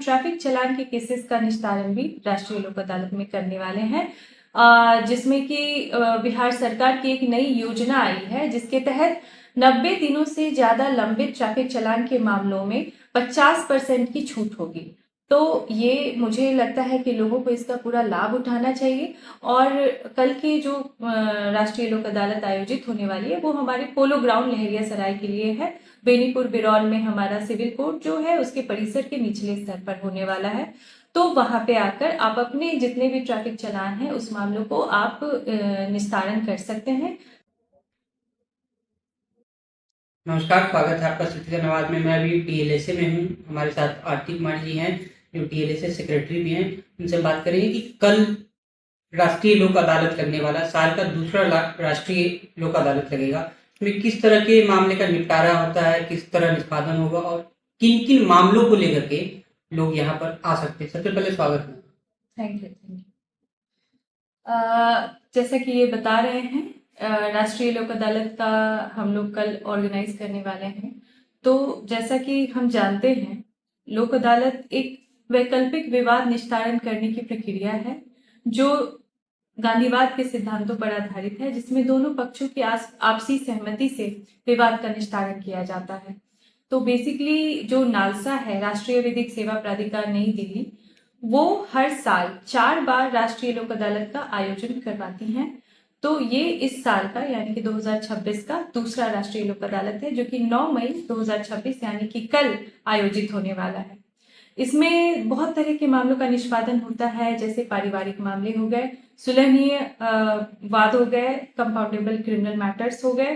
Traffic चालान के cases का निस्तारण भी राष्ट्रीय लोक अदालत में करने वाले हैं, जिसमें कि बिहार सरकार की एक नई योजना आई है, जिसके तहत 90 दिनों से ज्यादा लंबित ट्रैफिक चालान के मामलों में 50% की छूट होगी। तो ये मुझे लगता है कि लोगों को इसका पूरा लाभ उठाना चाहिए। और कल की जो राष्ट्रीय लोक अदालत आयोजित होने वाली है वो हमारे पोलो ग्राउंड लहरियासराय के लिए है। बेनीपुर बिरौल में हमारा सिविल कोर्ट जो है उसके परिसर के निचले स्तर पर होने वाला है। तो वहां पे आकर आप अपने जितने भी ट्रैफिक चालान हैं उस मामलों को आप निस्तारण कर सकते हैं। नमस्कार, स्वागत है आपका सिटीजन आवाज में। मैं अभी टीएलएसए में हूँ। हमारे साथ आरती कुमार जी हैं जो टीएलएसए सेक्रेटरी भी हैं। उनसे बात करेंगे कि कल राष्ट्रीय लोक अदालत लगने वाला, साल का दूसरा राष्ट्रीय लोक अदालत लगेगा। इसमें किस तरह के मामले का निपटारा होता है, किस तरह निष्पादन होगा और किन किन मामलों को लेकर के लोग यहाँ पर आ सकते हैं। सबसे पहले स्वागत है। Thank you. जैसा कि ये बता रहे हैं, राष्ट्रीय लोक अदालत का हम लोग कल ऑर्गेनाइज करने वाले हैं। तो जैसा कि हम जानते हैं, लोक अदालत एक वैकल्पिक विवाद निस्तारण करने की प्रक्रिया है जो गांधीवाद के सिद्धांतों पर आधारित है, जिसमें दोनों पक्षों की आपसी सहमति से विवाद का निस्तारण किया जाता है। तो बेसिकली जो नालसा है, राष्ट्रीय विधिक सेवा प्राधिकार नई दिल्ली, वो हर साल 4 बार राष्ट्रीय लोक अदालत का आयोजन करवाती हैं। तो ये इस साल का यानी कि 2026 का दूसरा राष्ट्रीय लोक अदालत है, जो कि 9 मई 2026 यानी कि कल आयोजित होने वाला है। इसमें बहुत तरह के मामलों का निष्पादन होता है, जैसे पारिवारिक मामले हो गए, सुलहनीय वाद हो गए, कंपाउंडेबल क्रिमिनल मैटर्स हो गए,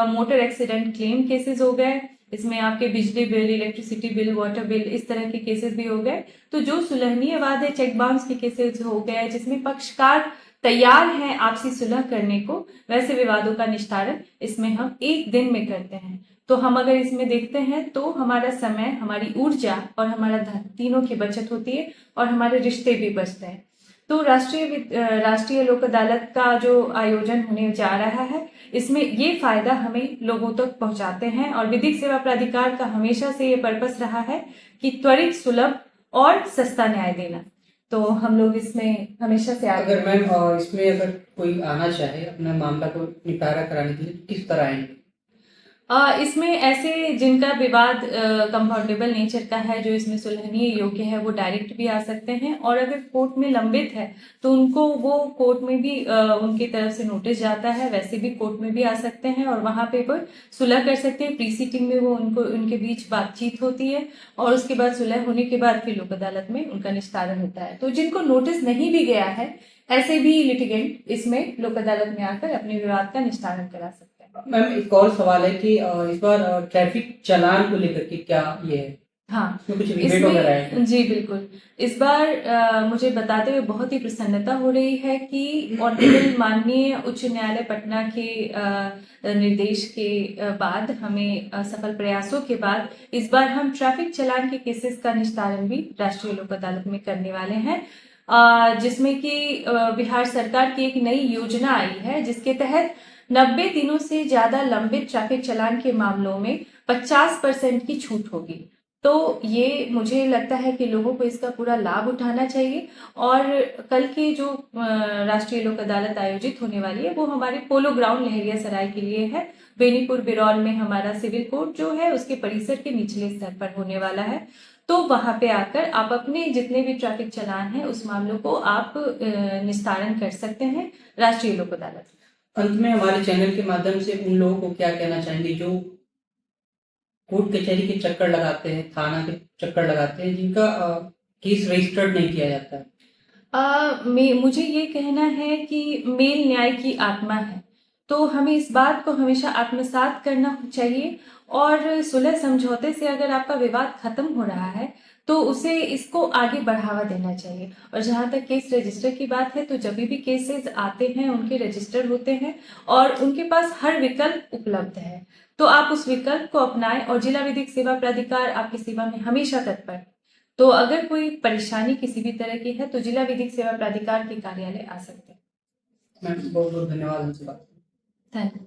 मोटर एक्सीडेंट क्लेम केसेस हो गए। इसमें आपके बिजली bill, electricity bill, water bill, इस तरह के केसेस भी हो गए। तो जो सुलहनीय वाद है, चेक बाउंस के केसेस हो गए, जिसमें पक्षकार तैयार हैं आपसी सुलह करने को, वैसे विवादों का निस्तारण इसमें हम एक दिन में करते हैं। तो हम अगर इसमें देखते हैं तो हमारा समय, हमारी ऊर्जा और हमारा धन तीनों की बचत होती है और हमारे रिश्ते भी बचते हैं। तो राष्ट्रीय लोक अदालत का जो आयोजन होने जा रहा है, इसमें ये फायदा हमें लोगों तक पहुंचाते हैं। और विधिक सेवा प्राधिकार का हमेशा से ये पर्पस रहा है कि त्वरित, सुलभ और सस्ता न्याय देना। तो हम लोग इसमें हमेशा से आगे। अगर मैम इसमें अगर कोई आना चाहे अपना मामला को निपटारा कराने के लिए, किस तरह आएंगे? इसमें ऐसे जिनका विवाद कंपाउंडेबल नेचर का है, जो इसमें सुलहनीय योग्य है, वो डायरेक्ट भी आ सकते हैं। और अगर कोर्ट में लंबित है तो उनको वो कोर्ट में भी उनकी तरफ से नोटिस जाता है, वैसे भी कोर्ट में भी आ सकते हैं और वहां पे वो सुलह कर सकते हैं। प्री सीटिंग में वो उनके बीच बातचीत होती है और उसके बाद सुलह होने के बाद फिर लोक अदालत में उनका निस्तारण होता है। तो जिनको नोटिस नहीं भी गया है, ऐसे भी लिटिगेंट इसमें लोक अदालत में आकर अपने विवाद का निस्तारण करा सकते हैं। मैम एक और सवाल है कि इस बार ट्रैफिक चालान को लेकर के क्या ये है? हाँ, इसमें कुछ रिबेट वगैरह है? जी बिल्कुल। इस बार मुझे बताते हुए बहुत ही प्रसन्नता हो रही है कि ऑनरेबल माननीय उच्च न्यायालय पटना के निर्देश के बाद, हमें सफल प्रयासों के बाद इस बार हम ट्रैफिक चालान के केसेस का निस्तारण भी राष्ट्रीय लोक अदालत में करने वाले हैं, जिसमें कि बिहार सरकार की एक नई योजना आई है, जिसके तहत 90 दिनों से ज्यादा लंबित ट्रैफिक चालान के मामलों में 50% की छूट होगी। तो ये मुझे लगता है कि लोगों को इसका पूरा लाभ उठाना चाहिए। और कल की जो राष्ट्रीय लोक अदालत आयोजित होने वाली है वो हमारे पोलो ग्राउंड लहरियासराय के लिए है। बेनीपुर बिरौल में हमारा सिविल कोर्ट जो है उसके परिसर के निचले स्तर पर होने वाला है। तो वहां पे आकर आप अपने जितने भी ट्रैफिक चालान हैं उस मामलों को आप निस्तारण कर सकते हैं राष्ट्रीय लोक अदालत। अंत में हमारे चैनल के माध्यम से उन लोगों को क्या कहना चाहेंगे जो कोर्ट कचहरी के चक्कर लगाते हैं, थाना के चक्कर लगाते हैं, जिनका केस रजिस्टर्ड नहीं किया जाता है? मुझे ये कहना है कि मेल न्याय की आत्मा है, तो हमें इस बात को हमेशा आत्मसात करना चाहिए। और सुलह समझौते से अगर आपका विवाद खत्म हो रहा है तो उसे इसको आगे बढ़ावा देना चाहिए। और जहां तक केस रजिस्टर की बात है, तो जब भी केसेस आते हैं उनके रजिस्टर होते हैं और उनके पास हर विकल्प उपलब्ध है। तो आप उस विकल्प को अपनाएं और जिला विधिक सेवा प्राधिकार आपकी सेवा में हमेशा तत्पर। तो अगर कोई परेशानी किसी भी तरह की है तो जिला विधिक सेवा प्राधिकार के कार्यालय आ सकते हैं। मैम बहुत बहुत धन्यवाद हमसे बात। धन्यवाद।